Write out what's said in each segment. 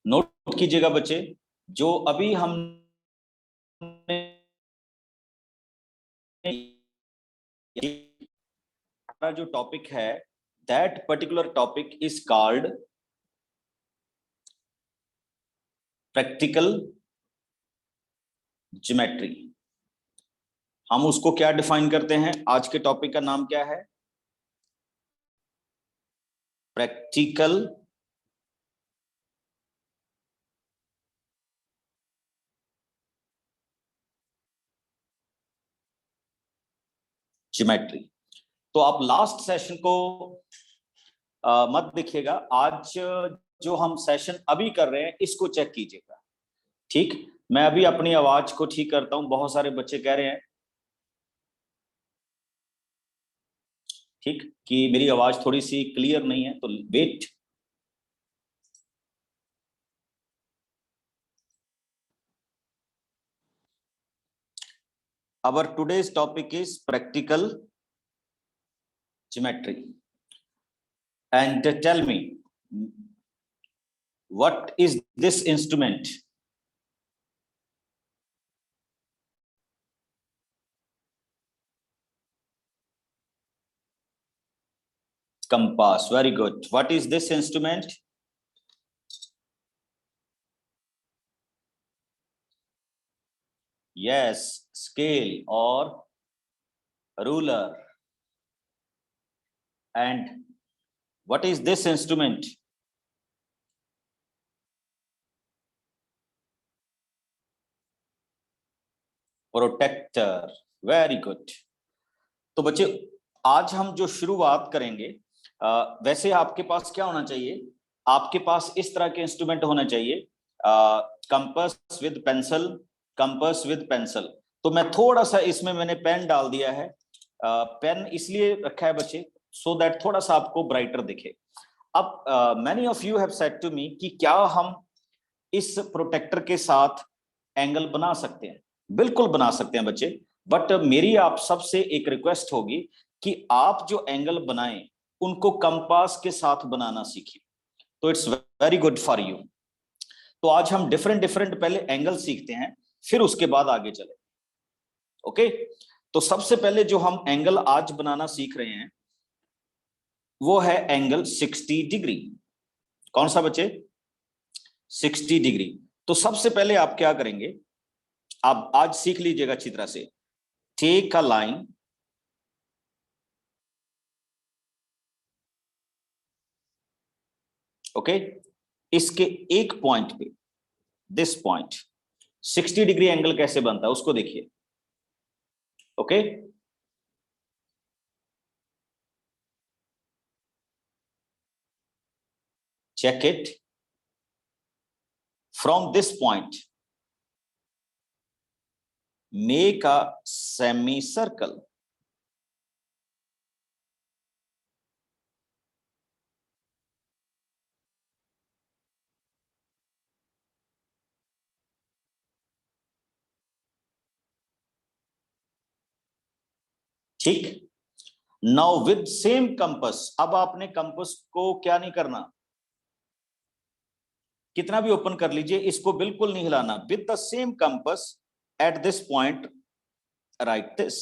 Note कीजिएगा बच्चे, जो अभी हम जो टॉपिक है, that particular topic is called practical geometry. हम उसको क्या डिफाइन करते हैं? आज के टॉपिक का नाम क्या है? Practical geometry. तो आप लास्ट सेशन को मत देखिएगा, आज जो हम सेशन अभी कर रहे हैं इसको चेक कीजिएगा। ठीक, मैं अभी अपनी आवाज को ठीक करता हूं, बहुत सारे बच्चे कह रहे हैं ठीक कि मेरी आवाज थोड़ी सी क्लियर नहीं है, तो wait. Our today's topic is practical geometry. And tell me, what is this instrument? Compass. Very good. What is this instrument? Yes, scale or ruler. And what is this instrument? Protector. Very good. तो बच्चे, आज हम जो शुरुआत करेंगे, वैसे आपके पास क्या होना चाहिए? आपके पास इस तरह के इंस्ट्रूमेंट होना चाहिए, compass with pencil, compass with pencil. तो मैं थोड़ा सा इसमें मैंने पेन डाल दिया है। पेन इसलिए रखा है बच्चे, सो दैट थोड़ा सा आपको ब्राइटर दिखे। अब many of you have said to me कि क्या हम इस प्रोटेक्टर के साथ एंगल बना सकते हैं? बिल्कुल बना सकते हैं बच्चे, बट मेरी आप सबसे एक रिक्वेस्ट होगी कि आप जो एंगल बनाएं उनको कंपास के साथ बनाना सीखिए। तो it's very good for you. तो आज हम डिफरेंट डिफरेंट पहले एंगल सीखते हैं, फिर उसके बाद आगे चले। ओके, तो सबसे पहले जो हम एंगल आज बनाना सीख रहे हैं वो है एंगल 60 डिग्री। कौन सा बच्चे? 60 डिग्री। तो सबसे पहले आप क्या करेंगे, आप आज सीख लीजिएगा अच्छी तरह से। टेक अ लाइन, ओके, इसके एक पॉइंट पे, दिस पॉइंट 60 डिग्री एंगल कैसे बनता है उसको देखिए। Okay, check it from this point, make a semicircle. ठीक, नाउ विद सेम कंपास। अब आपने कंपास को क्या नहीं करना, कितना भी ओपन कर लीजिए, इसको बिल्कुल नहीं हिलाना। With the same compass at this point right this,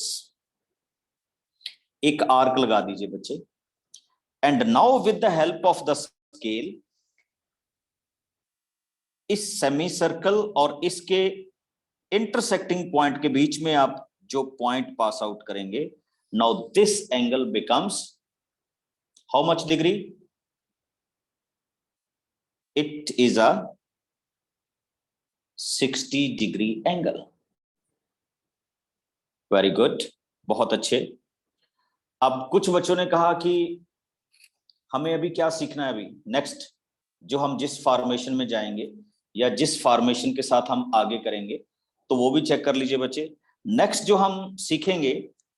एक आर्क लगा दीजिए बच्चे। And now with the help of the scale, इस सेमी सर्कल और इसके इंटरसेक्टिंग पॉइंट के बीच में आप जो पॉइंट पास आउट करेंगे, now this angle becomes how much degree? It is a 60 degree angle. Very good, बहुत अच्छे। अब कुछ बच्चों ने कहा कि हमें अभी क्या सीखना है, अभी नेक्स्ट जो हम जिस फॉर्मेशन में जाएंगे या जिस फॉर्मेशन के साथ हम आगे करेंगे, तो वो भी चेक कर लीजिए बच्चे। नेक्स्ट जो हम सीखेंगे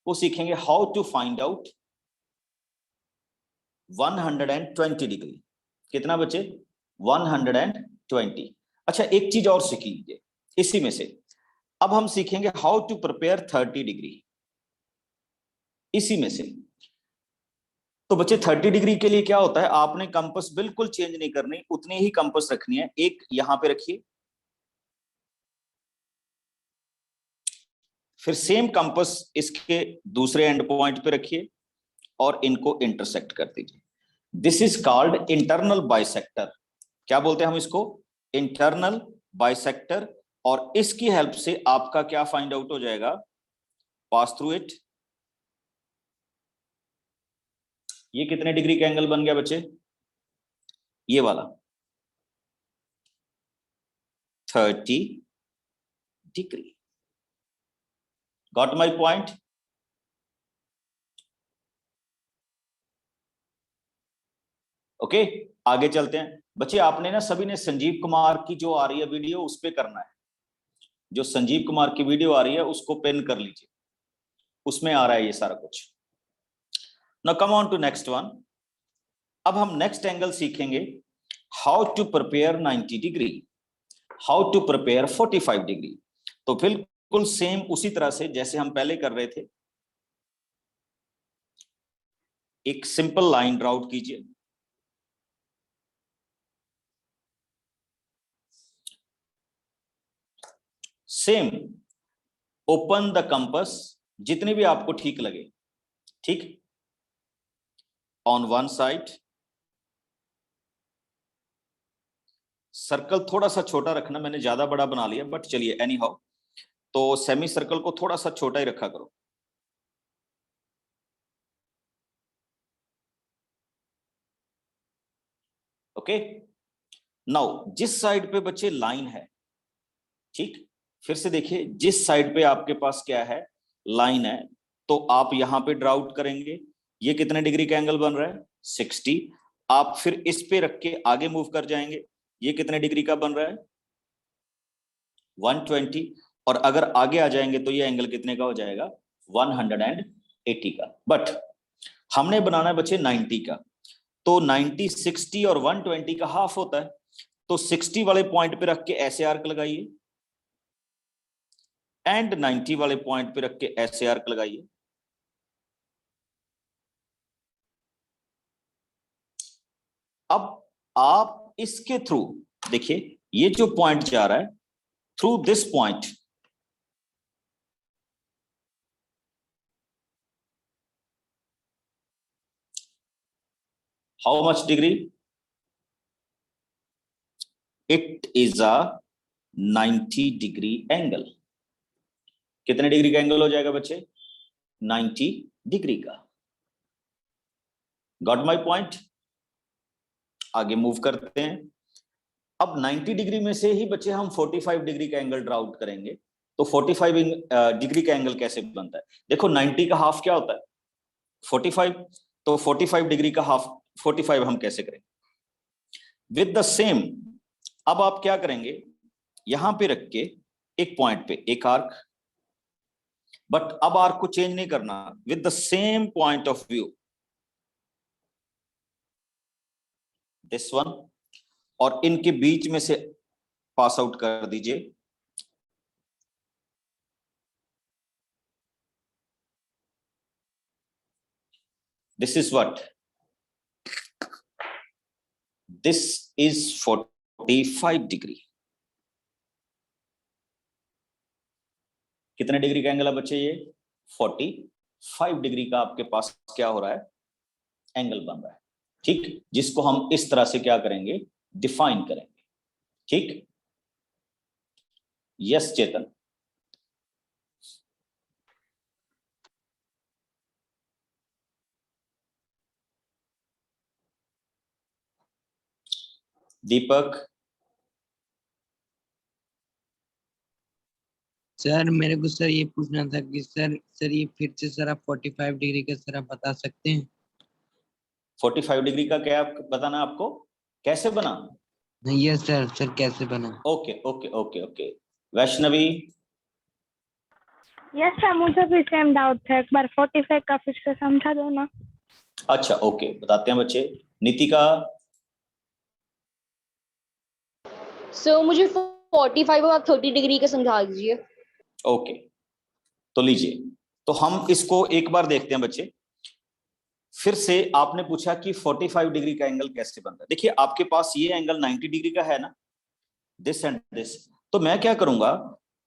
वो सीखेंगे how to find out 120 degree. कितना बच्चे? 120। अच्छा, एक चीज और सीख लीजिए इसी में से। अब हम सीखेंगे हाउ टू प्रिपेयर 30 डिग्री, इसी में से। तो बच्चे 30 डिग्री के लिए क्या होता है, आपने कंपास बिल्कुल चेंज नहीं करनी, उतनी ही कंपास रखनी है। एक यहां पे रखिए, फिर सेम कंपास इसके दूसरे एंड पॉइंट पे रखिए और इनको इंटरसेक्ट कर दीजिए। This is called internal bisector. क्या बोलते हैं हम इसको, इंटरनल बाइसेक्टर। और इसकी हेल्प से आपका क्या फाइंड आउट हो जाएगा, पास थ्रू इट। ये कितने डिग्री का एंगल बन गया बच्चे, ये वाला 30 degree. Got my point. Okay, आगे चलते हैं बच्चे। आपने ना सभी ने संजीव कुमार की जो आ रही है वीडियो उस पे करना है। जो संजीव कुमार की वीडियो आ रही है उसको पिन कर लीजिए, उसमें आ रहा है ये सारा कुछ। Now come on to next one. अब हम नेक्स्ट एंगल सीखेंगे, how to prepare 90 degree, how to prepare 45 degree. तो बिल्कुल सेम उसी तरह से जैसे हम पहले कर रहे थे, एक सिंपल लाइन ड्राउट कीजिए। सेम ओपन द कंपास, जितने भी आपको ठीक लगे, ठीक, ऑन वन साइड। सर्कल थोड़ा सा छोटा रखना, मैंने ज्यादा बड़ा बना लिया बट चलिए एनी हाउ। तो सेमी सर्कल को थोड़ा सा छोटा ही रखा करो। ओके, नाउ जिस साइड पे बच्चे लाइन है, ठीक, फिर से देखिए जिस साइड पे आपके पास क्या है, लाइन है, तो आप यहां पे ड्राउट करेंगे। ये कितने डिग्री का एंगल बन रहा है, 60। आप फिर इस पे रख के आगे मूव कर जाएंगे, ये कितने डिग्री का बन रहा है, 120। और अगर आगे आ जाएंगे तो ये एंगल कितने का हो जाएगा, 180 का। बट हमने बनाना है बच्चे 90 का, तो 90 60 और 120 का हाफ होता है। तो 60 वाले पॉइंट पे रख के ऐसे आर्क लगाइए एंड 90 वाले पॉइंट पे रख के ऐसे आर्क लगाइए। अब आप इसके थ्रू देखिए, ये जो पॉइंट जा रहा है through this point, how much degree, it is a 90 degree angle. कितने डिग्री का एंगल हो जाएगा बच्चे, 90 डिग्री का। Got my point. आगे मूव करते हैं। अब 90 डिग्री में से ही बच्चे हम 45 डिग्री का एंगल ड्रा आउट करेंगे। तो 45 डिग्री का एंगल कैसे बनता है, देखो 90 का हाफ क्या होता है, 45। तो 45 डिग्री का हाफ 45 हम कैसे करेंगे, विद द सेम। अब आप क्या करेंगे, यहां पे रख के एक पॉइंट पे एक आर्क, बट अब आर्क को चेंज नहीं करना, with the same point of view, this one, और इनके बीच में से पास आउट कर दीजिए। This is what, this is 45 degree. कितने डिग्री का एंगल है बच्चे, ये 45 डिग्री का आपके पास क्या हो रहा है, एंगल बन रहा है। ठीक, जिसको हम इस तरह से क्या करेंगे, डिफाइन करेंगे। ठीक, यस चेतन। दीपक। सर मेरे को सर ये पूछना था कि सर ये फिर से सर आप 45 डिग्री का सर आप बता सकते हैं। 45 डिग्री का क्या बताना आपको, कैसे बना, यस सर कैसे बना। Okay okay okay okay. Vaishnavi. Yes sir, मुझे भी सेम डाउट था, एक बार 45 का फिर से समझा दो ना। अच्छा ओके, बताते हैं बच्चे। नितिका। सो मुझे 45 और 30 डिग्री का समझा दीजिए। ओके, तो लीजिए, तो हम इसको एक बार देखते हैं बच्चे। फिर से आपने पूछा कि 45 डिग्री का एंगल कैसे बनता है। देखिए आपके पास ये एंगल 90 डिग्री का है ना, दिस एंड दिस। तो मैं क्या करूंगा,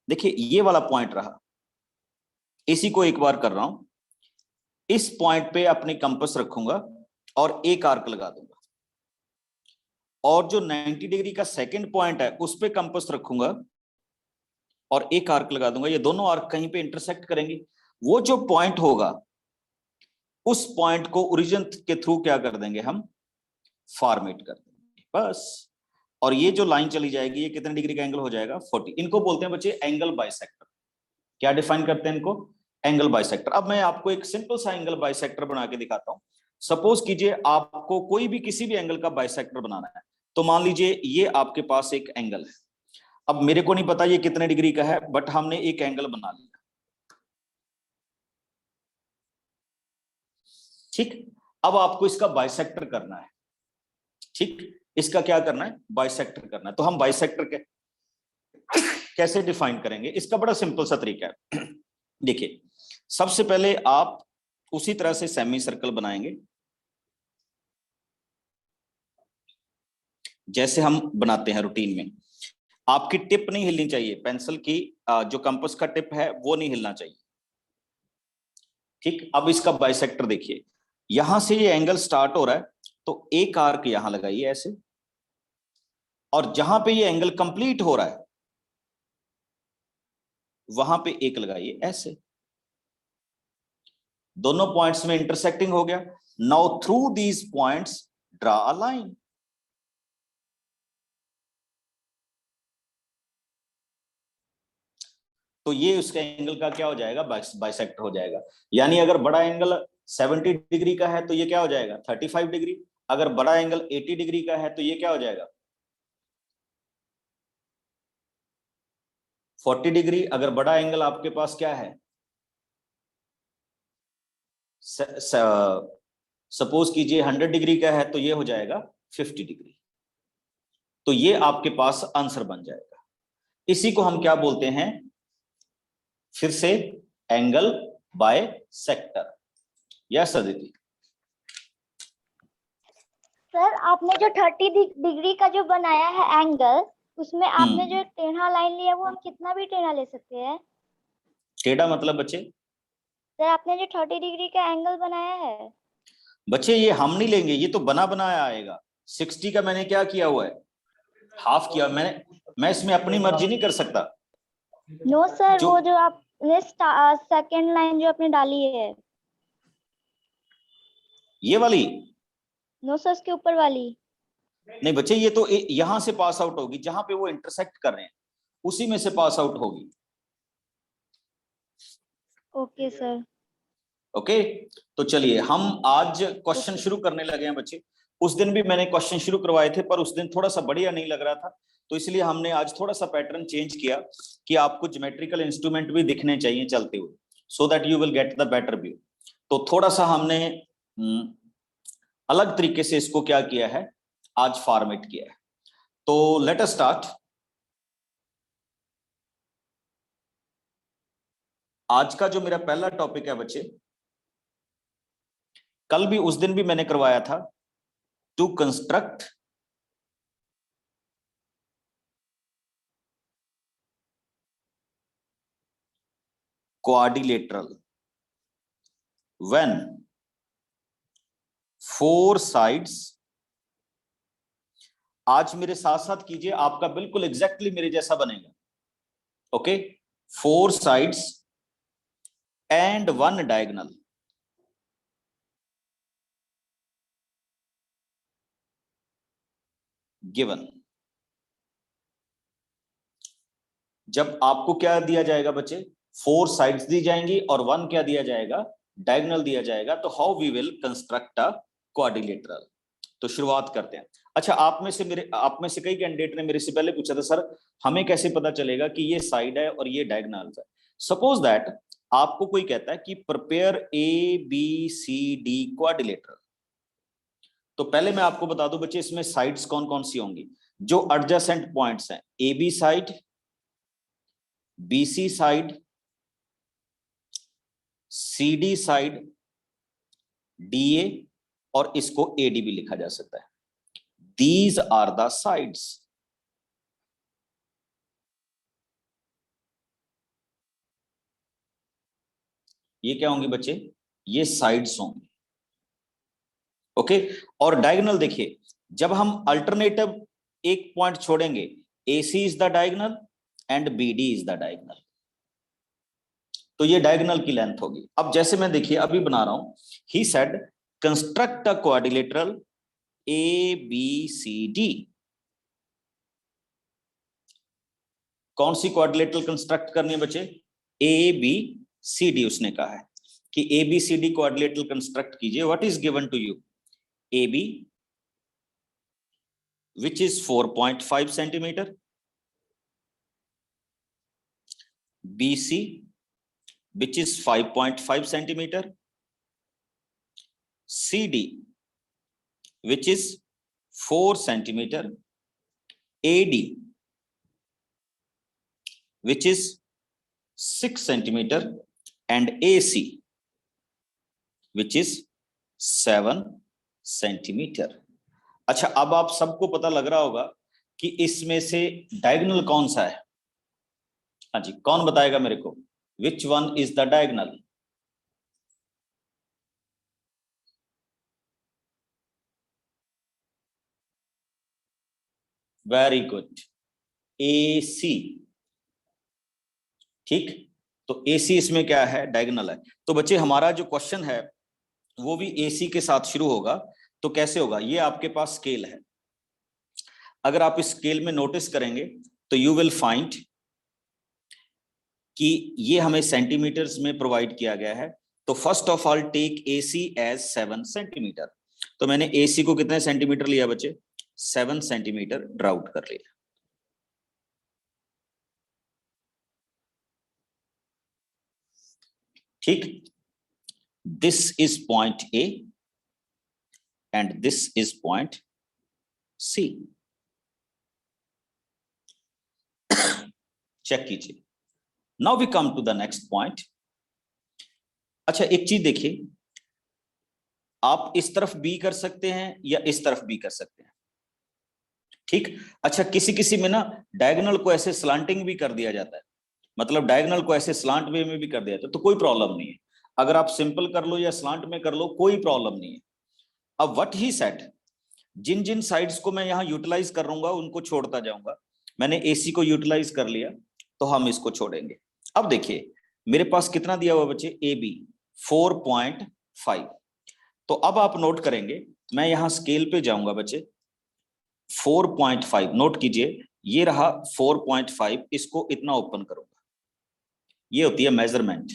देखिए ये वाला पॉइंट रहा, इसी को एक बार कर रहा हूं, इस पॉइंट पे अपनी कंपास रखूंगा और एक आर्क लगा दूंगा, और जो 90 डिग्री का सेकंड पॉइंट है उस पे कंपास रखूंगा और एक आर्क लगा दूंगा। ये दोनों आर्क कहीं पे इंटरसेक्ट करेंगे, वो जो पॉइंट होगा उस पॉइंट को ओरिजिन के थ्रू क्या कर देंगे, हम फॉर्मेट कर देंगे बस। और ये जो लाइन चली जाएगी ये कितने डिग्री का एंगल हो जाएगा, 40। इनको बोलते हैं बच्चे एंगल बाइसेक्टर। क्या डिफाइन करते हैं इनको, एंगल बाइसेक्टर। अब मैं आपको एक सिंपल सा एंगल बाइसेक्टर बना के दिखाता हूं। सपोज कीजिए आपको कोई भी किसी भी एंगल का बाइसेक्टर बनाना है, तो मान लीजिए ये आपके पास एक एंगल है। अब मेरे को नहीं पता ये कितने डिग्री का है, बट हमने एक एंगल बना लिया, ठीक। अब आपको इसका बाइसेक्टर करना है, ठीक, इसका क्या करना है, बाइसेक्टर करना है। तो हम बाइसेक्टर के कैसे डिफाइन करेंगे, इसका बड़ा सिंपल सा तरीका है। देखिए सबसे पहले आप उसी तरह से सेमी सर्कल बनाएंगे जैसे हम बनाते हैं रूटीन में। आपकी टिप नहीं हिलनी चाहिए, पेंसिल की जो कंपास का टिप है वो नहीं हिलना चाहिए, ठीक। अब इसका बाइसेक्टर देखिए, यहां से ये एंगल स्टार्ट हो रहा है, तो एक आर्क यहां लगाइए ऐसे, और जहां पे ये एंगल कंप्लीट हो रहा है वहां पे एक लगाइए ऐसे। दोनों पॉइंट्स में इंटरसेक्टिंग हो गया। Now through these points draw a line. तो ये उसका एंगल का क्या हो जाएगा, बाइसेक्टर हो जाएगा। यानी अगर बड़ा एंगल 70 डिग्री का है तो ये क्या हो जाएगा, 35 डिग्री। अगर बड़ा एंगल 80 डिग्री का है तो ये क्या हो जाएगा, 40 डिग्री। अगर बड़ा एंगल आपके पास क्या है, सपोज कीजिए 100 डिग्री का है तो ये हो जाएगा 50 डिग्री। तो ये आपके पास आंसर बन जाएगा। इसी को हम क्या बोलते हैं, फिर से angle bisector. Yes Aditi. Sir आपने जो 30 डिग्री का जो बनाया है एंगल, उसमें आपने जो एक टेढ़ा लाइन लिया वो हम कितना भी टेढ़ा ले सकते हैं? टेढ़ा मतलब बच्चे, सर आपने जो 30 डिग्री का एंगल बनाया है बच्चे ये हम नहीं लेंगे, ये तो बना बनाया आएगा। 60 का मैंने क्या किया हुआ है, हाफ किया मैंने, मैं इसमें अपनी मर्जी नहीं कर सकता। नो सर, वो जो आपने सेकंड लाइन जो आपने डाली है, ये वाली, नो सर उसके ऊपर वाली। नहीं बच्चे ये तो यहां से पास आउट होगी, जहां पे वो इंटरसेक्ट कर रहे हैं उसी में से पास आउट होगी। Okay sir. ओके, तो चलिए हम आज क्वेश्चन शुरू करने लगे हैं बच्चे। उस दिन भी मैंने क्वेश्चन शुरू करवाए थे, पर उस दिन थोड़ा सा बढ़िया नहीं लग रहा था, तो इसलिए हमने आज थोड़ा सा पैटर्न चेंज किया कि आपको ज्योमेट्रिकल इंस्ट्रूमेंट भी दिखने चाहिए चलते हुए, so that you will get the better view. तो थोड़ा सा हमने अलग तरीके से इसको क्या किया है, आज फॉर्मेट किया है। तो लेट अस स्टार्ट। आज का जो मेरा पहला टॉपिक है बच्चे, कल भी उस दिन भी मैंने करवाया था, to construct quadrilateral when 4 sides। आज मेरे साथ साथ कीजिए, आपका बिल्कुल एग्जैक्टली मेरे जैसा बनेगा। Okay, 4 sides and 1 diagonal given। जब आपको क्या दिया जाएगा बच्चे, 4 साइड्स दी जाएंगी और 1 क्या दिया जाएगा, डायगोनल दिया जाएगा, तो how we will construct a quadrilateral. तो शुरुआत करते हैं। अच्छा, आप में से कई कैंडिडेट ने मेरे से पहले पूछा था, सर हमें कैसे पता चलेगा कि ये साइड है और ये डायगोनल है। सपोज दैट आपको कोई कहता है कि प्रिपेयर ABCD क्वाड्रिलेटरल, तो पहले मैं आपको बता दूं बच्चे, इसमें साइड्स कौन कौन सी होंगी, जो एडजेसेंट पॉइंट्स हैं, AB side, BC side, CD side DA और इसको AD भी लिखा जा सकता है। These are the sides। ये क्या होंगे बच्चे? ये साइड्स होंगे। ओके, और डायगोनल देखिए, जब हम अल्टरनेटिव एक पॉइंट छोड़ेंगे, AC is the diagonal and BD is the diagonal, तो ये डायगोनल की लेंथ होगी। अब जैसे मैं देखिए अभी बना रहा हूं, he said construct a quadrilateral ABCD। कौन सी क्वाड्रिलेटरल कंस्ट्रक्ट करनी है बच्चे? ABCD उसने कहा है कि ABCD क्वाड्रिलेटरल कंस्ट्रक्ट कीजिए। What is given to you? AB which is 4.5 centimeter, BC which is 5.5 centimeter, CD which is 4 centimeter, AD which is 6 centimeter, and AC which is 7 centimeter। अच्छा, अब आप सबको पता लग रहा होगा कि इसमें से डायगोनल कौन सा है। हाँ जी, कौन बताएगा मेरे को? Which one is the diagonal? Very good, AC। ठीक, तो AC इसमें क्या है? डायगोनल है। तो बच्चे हमारा जो क्वेश्चन है वो भी AC के साथ शुरू होगा। तो कैसे होगा? ये आपके पास स्केल है, अगर आप इस स्केल में नोटिस करेंगे तो यू विल फाइंड कि ये हमें सेंटीमीटर्स में प्रोवाइड किया गया है। तो first of all take AC as 7 centimetre. तो मैंने AC को कितने सेंटीमीटर लिया बच्चे? 7 सेंटीमीटर ड्राउट कर लिया। ठीक, this is point A and this is point C। Check कीजिए। Now we come to the next point. अच्छा, एक चीज देखिए, आप इस तरफ B कर सकते हैं या इस तरफ B कर सकते हैं। ठीक, अच्छा, किसी किसी में ना डायगोनल को ऐसे स्लांटिंग भी कर दिया जाता है, मतलब डायगोनल को ऐसे स्लांट वे में भी कर दिया जाता है, तो कोई प्रॉब्लम नहीं है। अगर आप सिंपल कर लो या स्लांट में कर लो, कोई प्रॉब्लम नहीं है। अब व्हाट ही सेड, जिन जिन साइड्स को मैं यहां यूटिलाइज कर रहूंगा उनको छोड़ता जाऊंगा। मैंने AC को यूटिलाइज कर लिया तो हम इसको छोड़ेंगे। अब देखिए मेरे पास कितना दिया हुआ बच्चे? AB 4.5। तो अब आप नोट करेंगे, मैं यहां स्केल पे जाऊंगा बच्चे, 4.5 नोट कीजिए, ये रहा 4.5, इसको इतना ओपन करूंगा, ये होती है मेजरमेंट।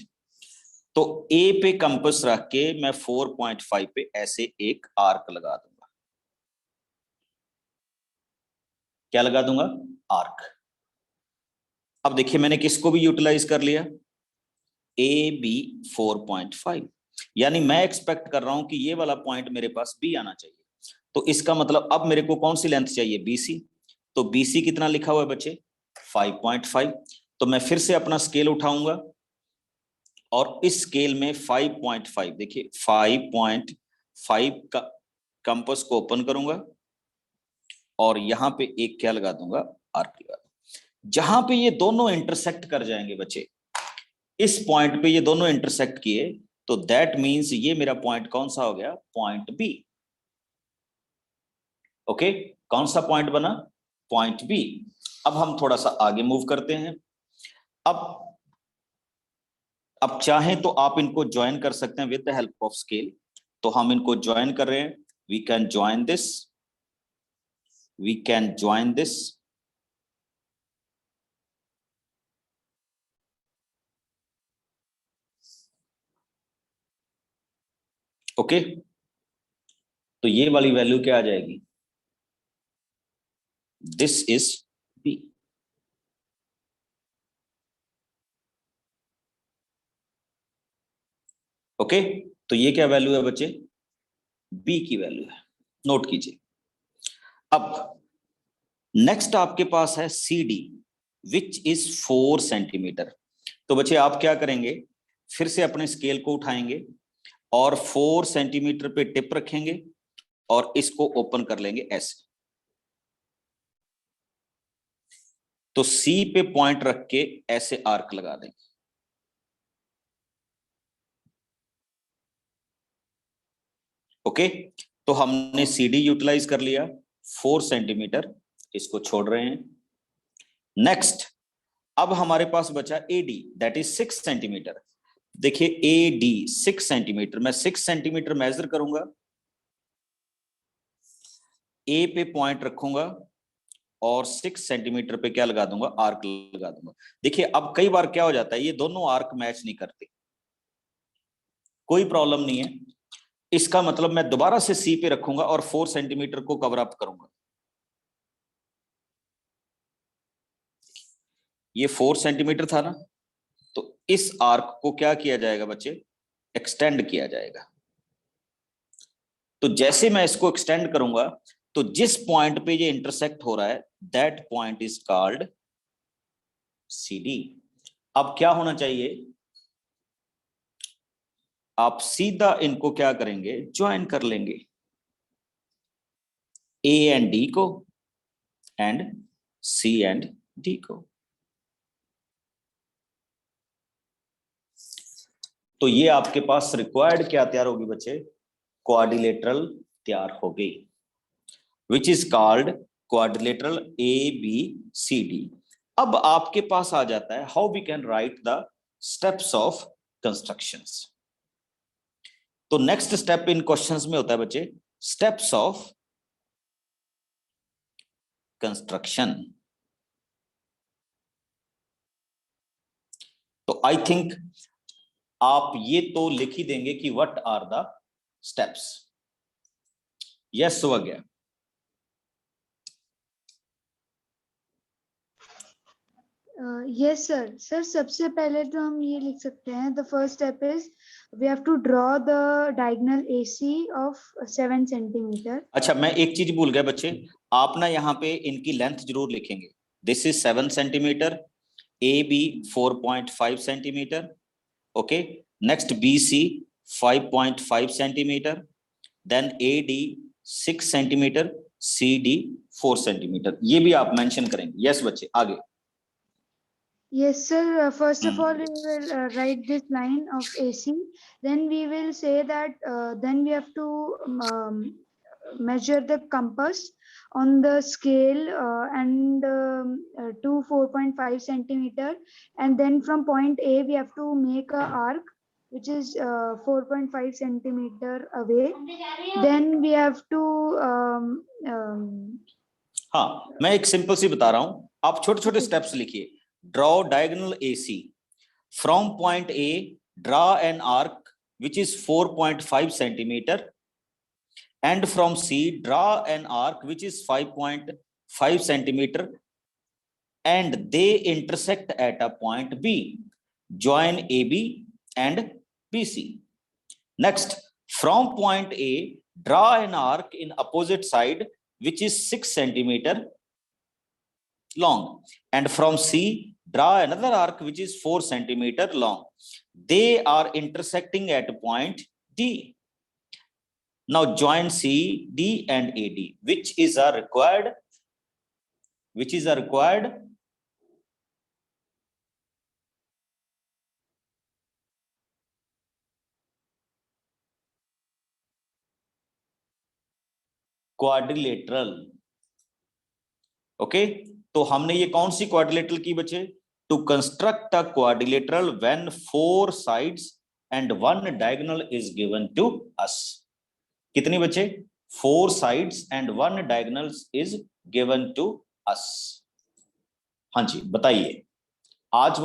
तो A पे कंपास रख के मैं 4.5 पे ऐसे एक आर्क लगा दूंगा। क्या लगा दूंगा? आर्क। अब देखिए मैंने किसको भी यूटिलाइज कर लिया? AB 4.5, यानी मैं एक्सपेक्ट कर रहा हूं कि ये वाला पॉइंट मेरे पास B आना चाहिए। तो इसका मतलब अब मेरे को कौन सी लेंथ चाहिए? BC। तो BC कितना लिखा हुआ है बच्चे? 5.5। तो मैं फिर से अपना स्केल उठाऊंगा और इस स्केल में 5.5, देखिए 5.5 का कंपास को ओपन करूंगा और यहां पे एक क्या लगा दूंगा? आर्क लगा दूंगा। जहां पे ये दोनों इंटरसेक्ट कर जाएंगे बच्चे, इस पॉइंट पे ये दोनों इंटरसेक्ट किए, तो दैट मींस ये मेरा पॉइंट कौन सा हो गया? Point B। ओके, कौन सा पॉइंट बना? Point B। अब हम थोड़ा सा आगे मूव करते हैं। अब चाहें तो आप इनको ज्वाइन कर सकते हैं with the help of scale. तो हम इनको ज्वाइन कर रहे हैं। We can join this, we can join this, okay. तो ये वाली वैल्यू क्या आ जाएगी? This is B। ओके, तो ये क्या वैल्यू है बच्चे? B की वैल्यू है, नोट कीजिए। अब नेक्स्ट आपके पास है CD विच इज 4 सेंटीमीटर। तो बच्चे आप क्या करेंगे? फिर से अपने स्केल को उठाएंगे और 4 सेंटीमीटर पे टिप रखेंगे और इसको ओपन कर लेंगे ऐसे। तो सी पे पॉइंट रख के ऐसे आर्क लगा देंगे। ओके, तो हमने सी डी यूटिलाइज कर लिया 4 सेंटीमीटर, इसको छोड़ रहे हैं। नेक्स्ट, अब हमारे पास बचा AD, दैट इज 6 सेंटीमीटर। देखिए AD 6 सेंटीमीटर, मैं 6 सेंटीमीटर मेजर करूंगा, A पे पॉइंट रखूंगा और 6 सेंटीमीटर पे क्या लगा दूंगा, आर्क लगा दूंगा। देखिए अब कई बार क्या हो जाता है, ये दोनों आर्क मैच नहीं करते, कोई प्रॉब्लम नहीं है। इसका मतलब मैं दोबारा से सी पे रखूंगा और 4 सेंटीमीटर को कवर अप करूंगा। ये 4 सेंटीमीटर था ना, तो इस आर्क को क्या किया जाएगा बच्चे, एक्सटेंड किया जाएगा। तो जैसे मैं इसको एक्सटेंड करूंगा तो जिस पॉइंट पे ये इंटरसेक्ट हो रहा है that point is called CD। अब क्या होना चाहिए, आप सीधा इनको क्या करेंगे, ज्वाइन कर लेंगे, A एंड D को एंड C एंड D को। तो ये आपके पास रिक्वायर्ड क्या तैयार होगी बच्चे, क्वाड्रिलेटरल तैयार हो गई, which is called quadrilateral ABCD। अब आपके पास आ जाता है how we can write the steps of constructions. तो नेक्स्ट स्टेप इन क्वेश्चंस में होता है बच्चे स्टेप्स ऑफ कंस्ट्रक्शन। तो आई थिंक आप ये तो लिख ही देंगे कि what are the steps. Yes हो गया। Yes sir. सर सबसे पहले तो हम ये लिख सकते हैं, the first step is we have to draw the diagonal AC of 7 centimetre. अच्छा, मैं एक चीज भूल गया बच्चे, आप ना यहाँ पे इनकी लेंथ जरूर लिखेंगे। This is 7 centimetre, AB 4.5 centimetre, okay. Next BC 5.5 centimetre, then AD 6 centimetre, CD 4 centimetre. ये भी आप मेंशन करेंगे। यस बच्चे, आगे। Yes sir, first of all we will write this line of AC, then we will say that then we have to measure the compass on the scale and to 4.5 centimeter, and then from point A we have to make a arc which is 4.5 centimeter away. Then we have to हाँ, मैं एक simple सी बता रहा हूं, आप छोटे छोटे steps लिखिए। Draw diagonal AC from point A, draw an arc which is 4.5 centimetre, and from C draw an arc which is 5.5 centimeter and they intersect at a point B. Join AB and BC. Next, from point A draw an arc in opposite side which is 6 centimeter long, and from C draw another arc which is 4 centimeter long. They are intersecting at point D. Now join C, D and AD, which is a required quadrilateral. Okay, तो हमने ये कौन सी quadrilateral की बच्चे, to construct a quadrilateral when 4 sides and 1 diagonal is given to us. कितनी बच्चे, 4 sides and 1 diagonal is given to us. हाँ जी बताइए आज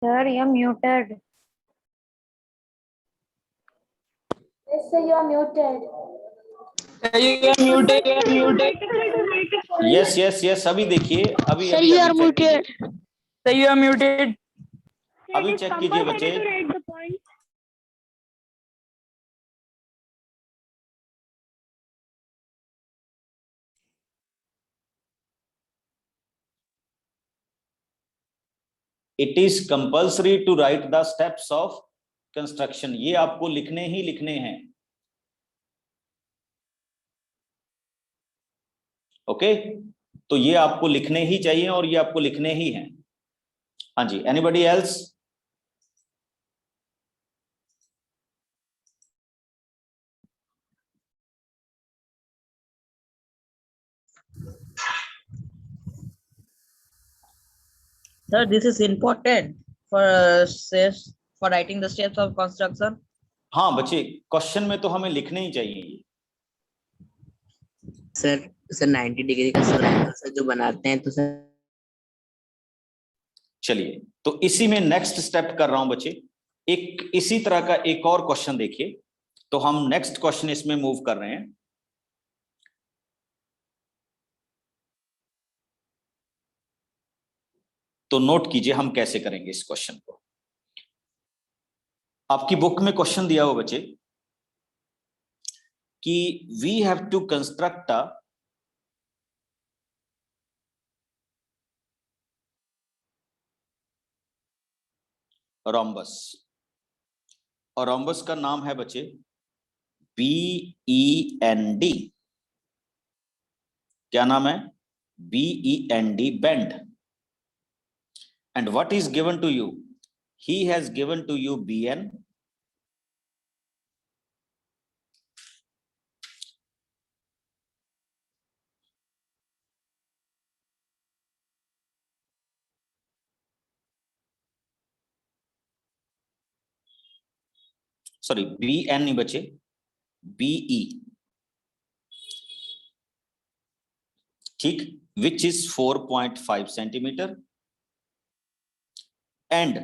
Sir, you're muted. Yes, sir, you are muted. Yes yes yes, अभी देखिए, अभी Sir, अभी you are अभी check muted. Sir, you are muted. अभी चेक कीजिए बच्चे। It is compulsory to write the steps of construction, ये आपको लिखने ही लिखने हैं। ओके, तो ये आपको लिखने ही चाहिए और ये आपको लिखने ही हैं। हाँ जी, anybody else? Sir, this is important for steps for writing the steps of construction. हाँ बच्चे, क्वेश्चन में तो हमें लिखने ही चाहिए ये। सर 90 डिग्री का सर जो बनाते हैं तो सर। चलिए, तो इसी में नेक्स्ट स्टेप कर रहा हूं बच्चे। एक इसी तरह का एक और क्वेश्चन देखिए, तो हम नेक्स्ट क्वेश्चन इसमें मूव कर रहे हैं। तो नोट कीजिए हम कैसे करेंगे इस क्वेश्चन को। आपकी बुक में क्वेश्चन दिया हो बच्चे कि we have to construct a rhombus, और रोम्बस का नाम है बच्चे BEND। क्या नाम है? BEND, bend. And what is given to you? He has given to you BN, sorry BN नहीं बचे, BE, ठीक, which is 4.5 centimeter, and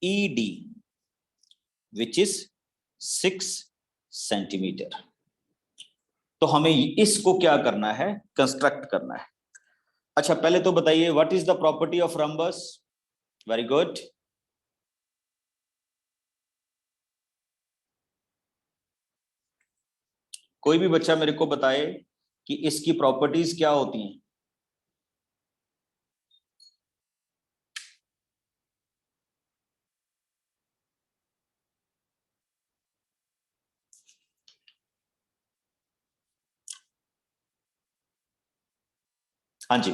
ED which is 6 centimeter। तो हमें इसको क्या करना है? कंस्ट्रक्ट करना है। अच्छा, पहले तो बताइए what is the property of rhombus? Very good. कोई भी बच्चा मेरे को बताए कि इसकी प्रॉपर्टीज क्या होती हैं? हाँ जी,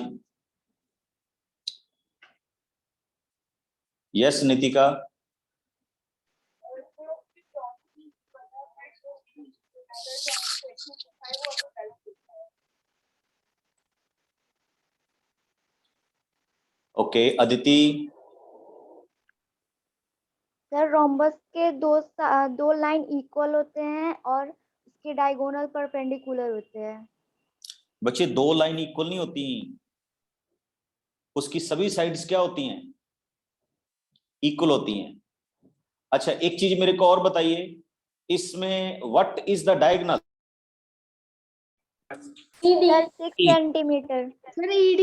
yes Nitika. Okay, Aditi. Sir rhombus के दो लाइन इक्वल होते हैं और उसके डायगोनल परपेंडिकुलर होते हैं। बच्चे, दो लाइन इक्वल नहीं होती, उसकी सभी साइड्स क्या होती हैं? इक्वल होती हैं। अच्छा, एक चीज मेरे को और बताइए, इसमें what is the diagonal? 6 centimetre. Sir, ED.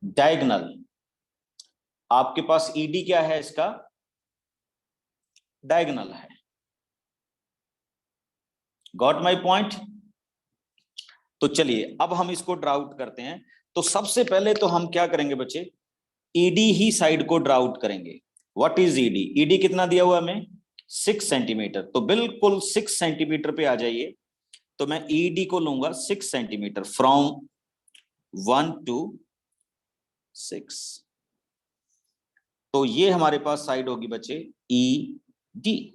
Diagonal, आपके पास ED क्या है? इसका डायगोनल है। Got my point? तो चलिए अब हम इसको ड्रा आउट करते हैं। तो सबसे पहले तो हम क्या करेंगे बच्चे? ED ही साइड को ड्रा आउट करेंगे। What is ED? ED कितना दिया हुआ हमें? 6 सेंटीमीटर। तो बिल्कुल 6 सेंटीमीटर पे आ जाइए। तो मैं ED को लूंगा 6 सेंटीमीटर, फ्रॉम 1 to 6। तो ये हमारे पास साइड होगी बच्चे ED।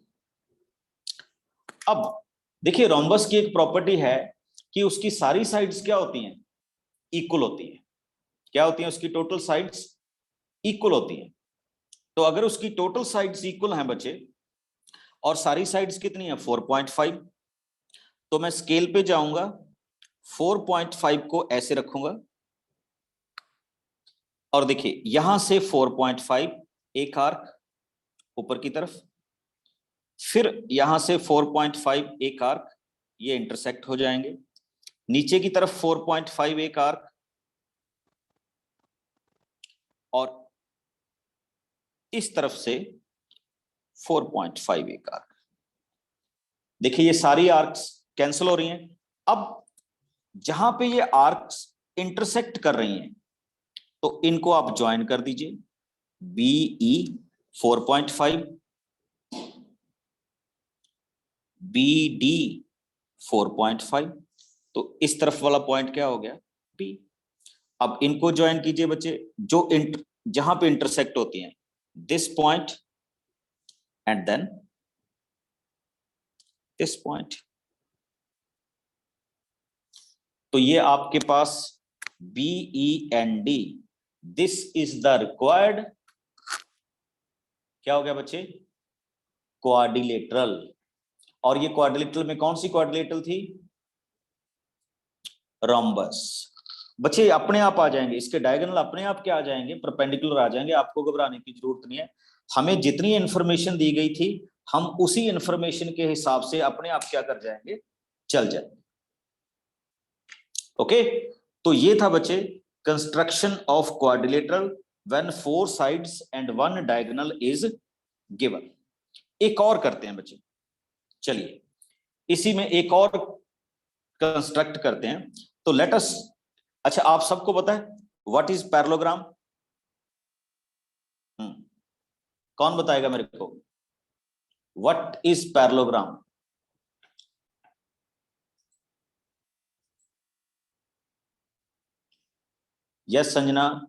अब देखिए, रोम्बस की एक प्रॉपर्टी है कि उसकी सारी साइड्स क्या होती हैं? इक्वल होती हैं। क्या होती हैं? उसकी टोटल साइड्स इक्वल होती हैं। तो अगर उसकी टोटल साइड्स इक्वल हैं बच्चे, और सारी साइड्स कितनी है? 4.5, तो मैं स्केल पे जाऊंगा, 4.5 को ऐसे रखूंगा और देखिए यहां से 4.5 एक आर्क ऊपर की तरफ, फिर यहां से 4.5 एक आर्क, ये इंटरसेक्ट हो जाएंगे, नीचे की तरफ 4.5 एक आर्क, और इस तरफ से 4.5 एक आर्क। देखिए ये सारी आर्क्स कैंसिल हो रही हैं। अब जहां पे ये आर्क्स इंटरसेक्ट कर रही हैं तो इनको आप ज्वाइन कर दीजिए, BE 4.5, BD 4.5, तो इस तरफ वाला पॉइंट क्या हो गया, P। अब इनको ज्वाइन कीजिए बच्चे, जो जहां पे इंटरसेक्ट होती हैं, this point and then this point. तो ये आपके पास BE and D, this is the required, क्या हो गया बच्चे, क्वाड्रिलेटरल। और ये क्वाड्रिलेटरल में कौन सी क्वाड्रिलेटरल थी, रोम्बस। बच्चे अपने आप आ जाएंगे, इसके डायगोनल अपने आप क्या आ जाएंगे, परपेंडिकुलर आ जाएंगे, आपको घबराने की जरूरत नहीं है। हमें जितनी इंफॉर्मेशन दी गई थी हम उसी इंफॉर्मेशन के हिसाब से अपने आप क्या कर जाएंगे, चल जाएंगे। ओके, तो ये था बच्चे construction of quadrilateral when 4 sides and 1 diagonal is given. एक और करते हैं बच्चे, चलिए इसी में एक और कंस्ट्रक्ट करते हैं। तो लेट अस, अच्छा आप सबको पता है व्हाट इज पैरेललोग्राम, कौन बताएगा मेरे को, what is parallelogram? Yes Sanjana.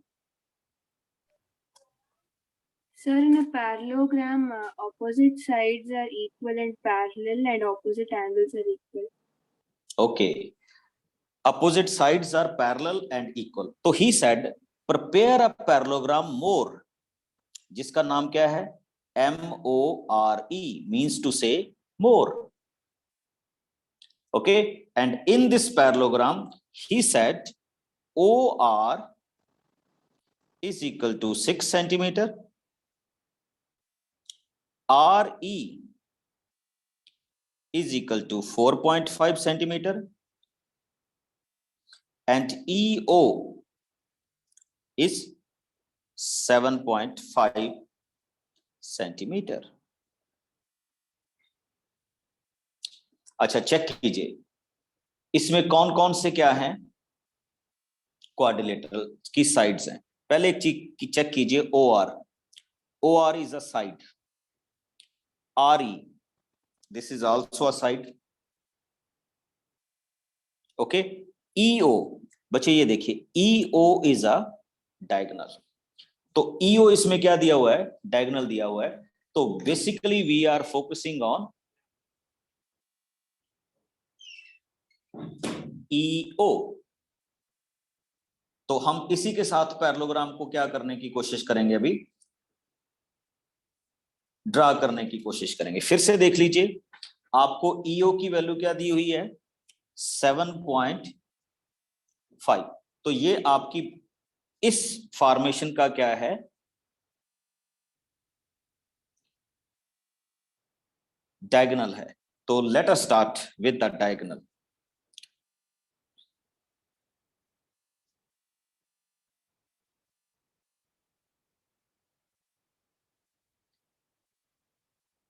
Sir, in a parallelogram, opposite sides are equal and parallel, and opposite angles are equal. Okay, opposite sides are parallel and equal. तो he said prepare a parallelogram more, जिसका नाम क्या है, MORE, means to say more. Okay, and in this parallelogram he said OR is equal to 6 centimeter, RE is equal to 4.5 centimeter, and EO is 7.5 centimeter. अच्छा check कीजिए इसमें कौन कौन से क्या हैं, क्वाड्रिलेटरल की साइड्स हैं। पहले एक चीज चेक कीजिए, OR is a side, RE this is also a side, okay। EO बच्चे ये देखिए EO is a diagonal, तो EO इसमें क्या दिया हुआ है, डायगोनल दिया हुआ है। तो basically we are focusing on EO। तो हम इसी के साथ पैरेललोग्राम को क्या करने की कोशिश करेंगे, अभी ड्रा करने की कोशिश करेंगे। फिर से देख लीजिए, आपको EO की वैल्यू क्या दी हुई है, 7.5। तो ये आपकी इस फॉर्मेशन का क्या है, डायगोनल है। तो let us start with the diagonal.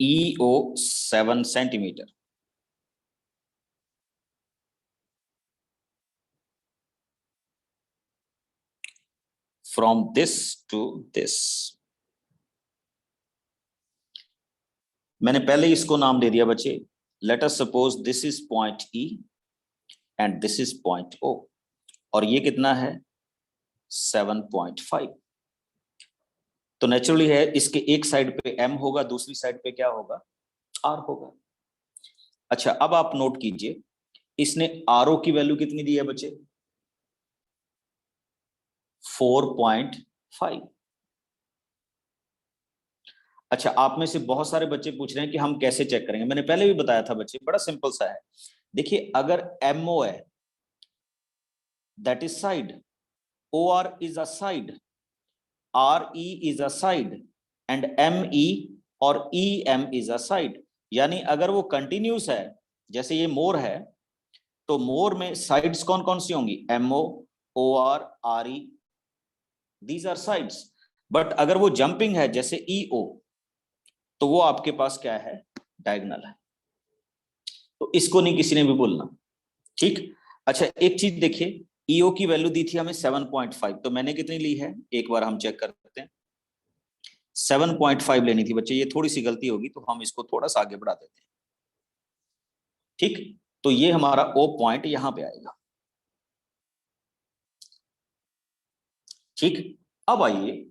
EO 7 centimeter. From this to this, मैंने पहले इसको नाम दे दिया बच्चे। Let us suppose this is point E and this is point O, और ये कितना है 7.5। तो नेचुरली है इसके एक साइड पे M होगा, दूसरी साइड पे क्या होगा, R होगा। अच्छा अब आप नोट कीजिए, इसने RO की वैल्यू कितनी दी है बच्चे, 4.5। अच्छा आप में से बहुत सारे बच्चे पूछ रहे हैं कि हम कैसे चेक करेंगे। मैंने पहले भी बताया था बच्चे, बड़ा सिंपल सा है। देखिए अगर MO है that is side. OR is a side, RE is a side and ME और EM is a side. यानी अगर वो कंटिन्यूस है, जैसे ये मोर है, तो मोर में साइड्स कौन कौन सी होंगी? MO, OR, RE, these are sides. But अगर वो जंपिंग है जैसे EO, तो वो आपके पास क्या है? डायगोनल है। तो इसको नहीं किसी ने भी बोलना, ठीक। अच्छा एक चीज देखिए, EO की वैल्यू दी थी हमें 7.5, तो मैंने कितनी ली है एक बार हम चेक करते हैं। 7.5 लेनी थी बच्चे, ये थोड़ी सी गलती होगी तो हम इसको थोड़ा सा आगे बढ़ा देते हैं, ठीक। तो ये हमारा O पॉइंट यहां पे आएगा, ठीक। अब आइए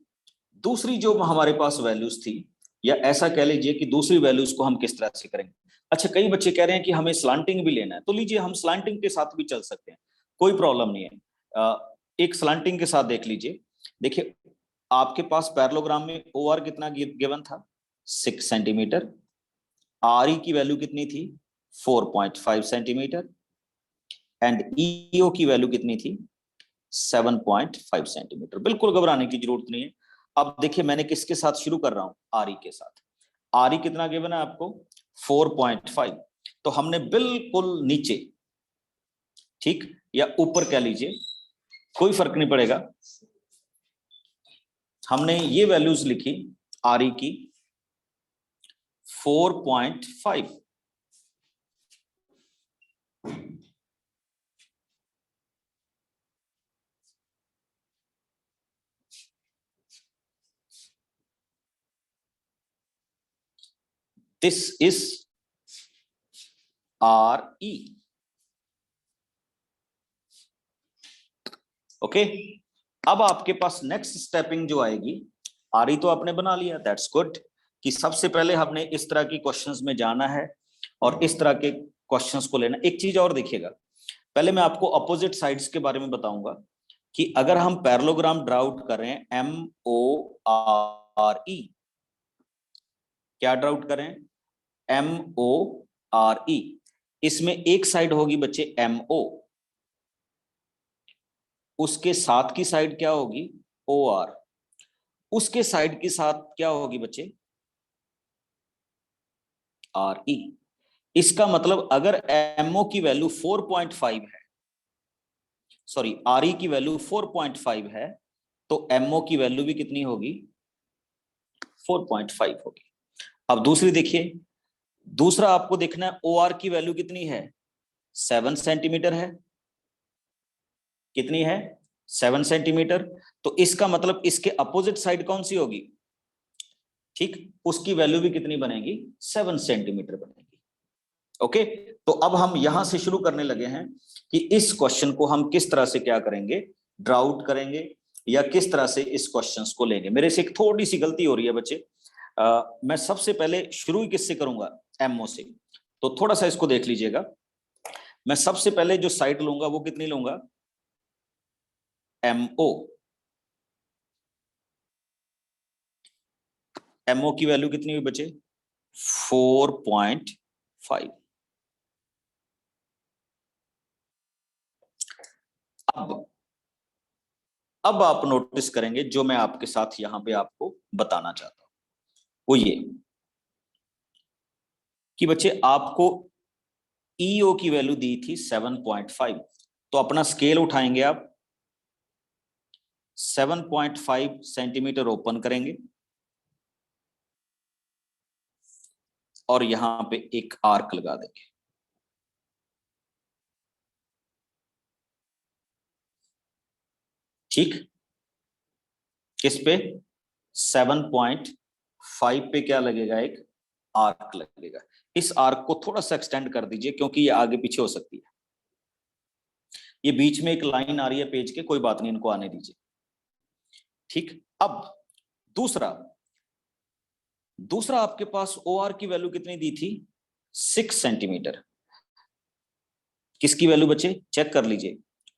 दूसरी जो हमारे पास वैल्यूज थी, या ऐसा कह लीजिए कि दूसरी वैल्यूज को हम किस तरह से करेंगे। अच्छा कई बच्चे कह रहे हैं कि हमें स्लांटिंग भी लेना है, तो लीजिए हम स्लांटिंग के साथ भी चल सकते हैं, कोई प्रॉब्लम नहीं है। एक स्लांटिंग के साथ देख लीजिए, देखिए आपके पास पैरेललोग्राम में OR कितना गिवन था? 6 सेंटीमीटर, RE की वैल्यू कितनी थी? 4.5 सेंटीमीटर एंड EO की वैल्यू कितनी थी? 7.5 सेंटीमीटर। बिल्कुल घबराने की जरूरत नहीं है। अब देखिए मैंने किसके साथ शुरू कर रहा हूं? RE के साथ। RE कितना गिवन है आपको? 4.5। तो हमने बिल्कुल नीचे, ठीक, या ऊपर कह लीजिए, कोई फर्क नहीं पड़ेगा, हमने ये वैल्यूज लिखी RE की 4.5। This is RE. ओके, अब आपके पास नेक्स्ट स्टेपिंग जो आएगी, RE तो आपने बना लिया, दैट्स गुड, कि सबसे पहले हमने इस तरह की क्वेश्चंस में जाना है और इस तरह के क्वेश्चंस को लेना। एक चीज और देखिएगा, पहले मैं आपको अपोजिट साइड्स के बारे में बताऊंगा कि अगर हम पैरेललोग्राम ड्रा आउट कर रहे हैं MORE, क्या ड्रा आउट करें? MORE, इसमें एक साइड होगी बच्चे MO, उसके साथ की साइड क्या होगी? OR, उसके साइड की साथ क्या होगी बच्चे? RE। इसका मतलब अगर MO की वैल्यू 4.5 है, सॉरी RE की वैल्यू 4.5 है, तो MO की वैल्यू भी कितनी होगी? 4.5 होगी। अब दूसरी देखिए, दूसरा आपको देखना है OR की वैल्यू कितनी है? 7 सेंटीमीटर है। कितनी है? 7 सेंटीमीटर। तो इसका मतलब इसके अपोजिट साइड कौन सी होगी? ठीक, उसकी वैल्यू भी कितनी बनेगी? 7 सेंटीमीटर बनेगी। ओके, तो अब हम यहां से शुरू करने लगे हैं कि इस क्वेश्चन को हम किस तरह से क्या करेंगे? ड्रा आउट करेंगे, या किस तरह से इस क्वेश्चंस को लेंगे। मेरे से एक थोड़ी सी गलती हो रही है बच्चे, मैं सबसे पहले शुरू ही किससे करूंगा? MO से। तो थोड़ा सा इसको देख लीजिएगा, मैं सबसे पहले जो साइड लूंगा वो कितनी लूंगा? MO। MO की वैल्यू कितनी हुई बच्चे? 4.5। अब आप नोटिस करेंगे जो मैं आपके साथ यहां पे आपको बताना चाहता हूं, वो ये कि बच्चे आपको EO की वैल्यू दी थी 7.5, तो अपना स्केल उठाएंगे आप, 7.5 सेंटीमीटर ओपन करेंगे और यहां पे एक आर्क लगा देंगे। ठीक, किस पे? 7.5 पे क्या लगेगा? एक आर्क लगेगा। इस आर्क को थोड़ा सा एक्सटेंड कर दीजिए क्योंकि ये आगे पीछे हो सकती है। ये बीच में एक लाइन आ रही है पेज के, कोई बात नहीं, इनको आने दीजिए। ठीक, अब दूसरा आपके पास OR की वैल्यू कितनी दी थी? 6 सेंटीमीटर। किसकी वैल्यू बच्चे? चेक कर लीजिए,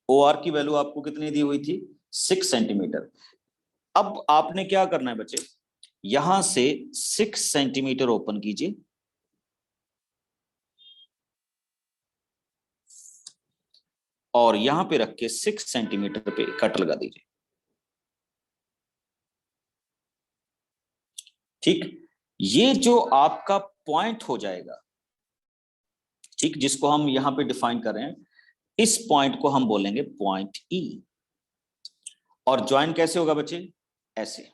OR की वैल्यू आपको कितनी दी हुई थी? 6 सेंटीमीटर। अब आपने क्या करना है बच्चे? यहां से 6 सेंटीमीटर ओपन कीजिए, और यहां पे रख के 6 सेंटीमीटर पे कट लगा दीजिए। ठीक, ये जो आपका पॉइंट हो जाएगा, ठीक, जिसको हम यहां पे डिफाइन कर रहे हैं, इस पॉइंट को हम बोलेंगे पॉइंट ई। और ज्वाइन कैसे होगा बच्चे? ऐसे,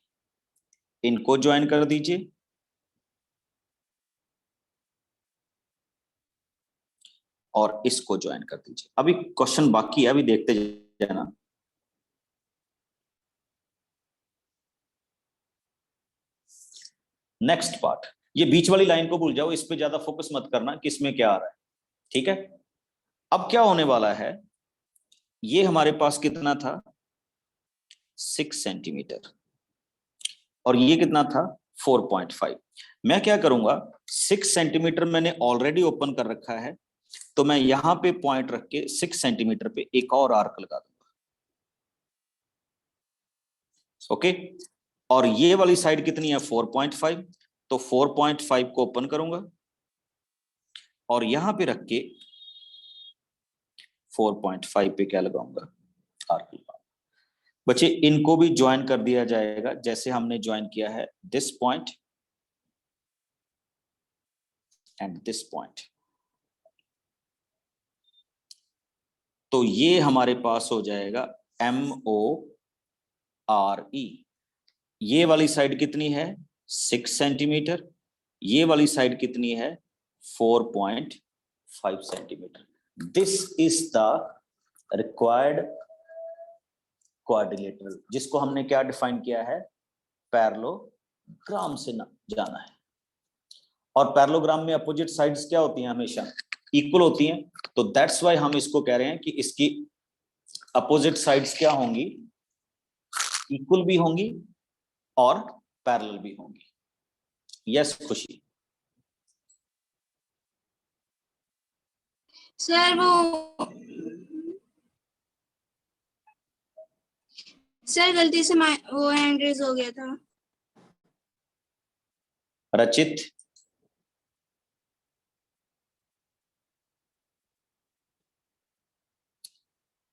इनको ज्वाइन कर दीजिए और इसको ज्वाइन कर दीजिए। अभी क्वेश्चन बाकी है, अभी देखते जाना। नेक्स्ट पार्ट, ये बीच वाली लाइन को भूल जाओ, इस पे ज्यादा फोकस मत करना कि इसमें क्या आ रहा है, ठीक है। अब क्या होने वाला है, ये हमारे पास कितना था 6 सेंटीमीटर और ये कितना था 4.5। मैं क्या करूंगा, 6 सेंटीमीटर मैंने ऑलरेडी ओपन कर रखा है, तो मैं यहां पे पॉइंट रख के 6 सेंटीमीटर पे एक और आर्क लगा दूंगा। ओके, और ये वाली साइड कितनी है 4.5, तो 4.5 को ओपन करूंगा और यहां पे रख के 4.5 पे क्या लगाऊंगा, आर्क लगाऊंगा। बच्चे इनको भी ज्वाइन कर दिया जाएगा जैसे हमने ज्वाइन किया है this point and this point. तो ये हमारे पास हो जाएगा MORE। ये वाली साइड कितनी है 6 सेंटीमीटर, ये वाली साइड कितनी है 4.5 centimetre. This is the required quadrilateral, जिसको हमने क्या डिफाइन किया है, पैरेललोग्राम से जाना है। और पैरेललोग्राम में अपोजिट साइड्स क्या होती हैं, हमेशा इक्वल होती हैं। तो दैट्स वाई हम इसको कह रहे हैं कि इसकी अपोजिट साइड्स क्या होंगी, इक्वल भी होंगी और पैरेलल भी होंगी। यस खुशी? सर गलती से वो हैंड रेज हो गया था। रचित?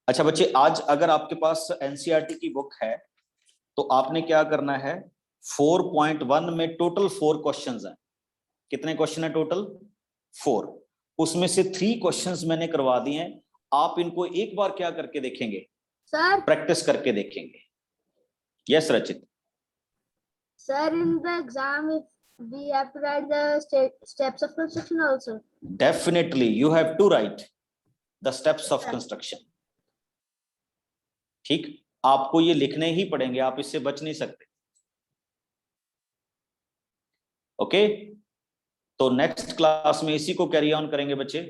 अच्छा बच्चे, आज अगर आपके पास एनसीईआरटी की बुक है तो आपने क्या करना है, 4.1 में टोटल 4 क्वेश्चंस हैं। कितने क्वेश्चन है टोटल? 4। उसमें से 3 क्वेश्चंस मैंने करवा दिए हैं। आप इनको एक बार क्या करके देखेंगे सर, प्रैक्टिस करके देखेंगे। यस रचित? sir, in the exam, if we have to write the steps of construction also. Definitely you have to write the steps of construction। ठीक, आपको ये लिखने ही पड़ेंगे, आप इससे बच नहीं सकते। ओके, तो नेक्स्ट क्लास में इसी को कैरी ऑन करेंगे बच्चे।